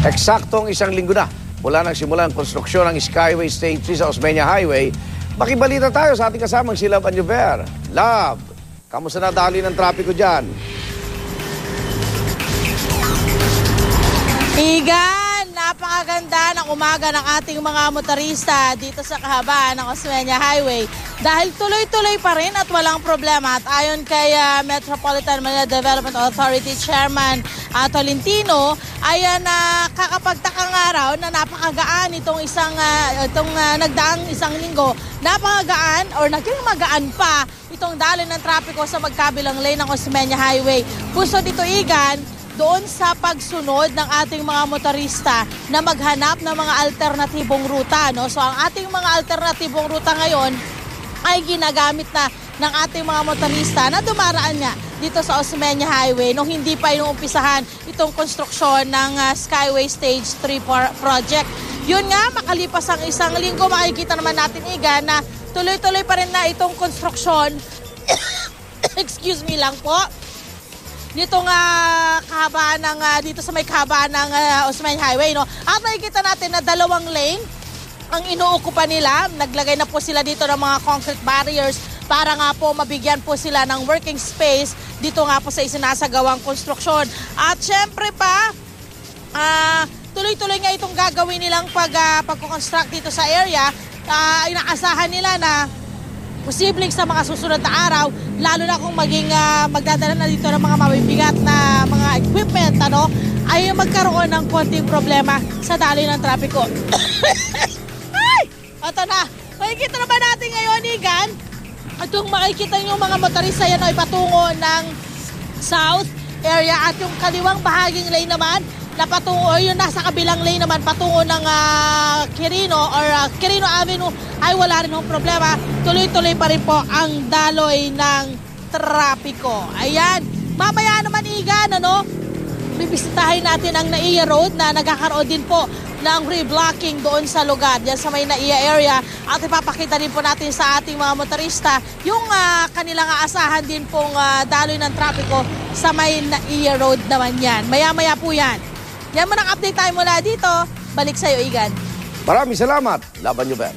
Eksaktong isang linggo na mula nang simula ang konstruksyon ng Skyway Stage 3 sa Osmeña Highway. Makibalita tayo sa ating kasamang si Love Anjover. Love, kamusta na dali ng trapiko dyan? Igan, napakaganda ng umaga ng ating mga motorista dito sa kahabaan ng Osmeña Highway dahil tuloy-tuloy pa rin at walang problema. At ayon kay Metropolitan Manila Development Authority Chairman Tolentino, ay kakapagtakang araw na napakagaan itong nagdaang isang linggo. Napakagaan or naging magaan pa itong daloy ng trapiko sa magkabilang lane ng Osmeña Highway. Puso dito, Igan, doon sa pagsunod ng ating mga motorista na maghanap ng mga alternatibong ruta. No? So ang ating mga alternatibong ruta ngayon ay ginagamit na ng ating mga motorista na dumaraan nga dito sa Osmeña Highway nung hindi pa inuumpisahan itong konstruksyon ng Skyway Stage 3 project. Yun nga, makalipas ang isang linggo, makikita naman natin, Igan, na tuloy-tuloy pa rin na itong konstruksyon. Excuse me lang po. Dito nga kahabaan ng dito sa may kahabaan ng Osmeña Highway, no. At makikita natin na dalawang lane ang inuukupan nila. Naglagay na po sila dito ng mga concrete barriers para nga po mabigyan po sila ng working space dito nga po sa isinasagawang konstruksyon. At syempre pa, tuloy-tuloy nga itong gagawin nilang pagko-construct dito sa area. Inaasahan nila na posibleng sa mga susunod na araw, lalo na kung magdadala na dito ng mga mabibigat na mga equipment, ay magkaroon ng konting problema sa daloy ng trapiko. Ay! Ito na. Makikita na ba natin ngayon, Igan? Itong makikita nyo mga motorista yan ay patungo ng south area at yung kaliwang bahaging lane naman na patungo, yung nasa kabilang lane naman patungo ng Quirino or Quirino Avenue ay wala rin ng problema. Tuloy-tuloy pa rin po ang daloy ng trapiko. Ayan. Mamaya naman, Igan, bibisitahin natin ang Naiya Road na nagkakaroon din po ng reblocking doon sa lugar, dyan sa may Naiya area. At ipapakita din po natin sa ating mga motorista yung kanilang aasahan din pong daloy ng trapiko sa may Naiya Road naman yan. Maya-maya po yan. Yan mo ng update tayo mula dito. Balik sa'yo, Igan. Maraming salamat, Love Anjover.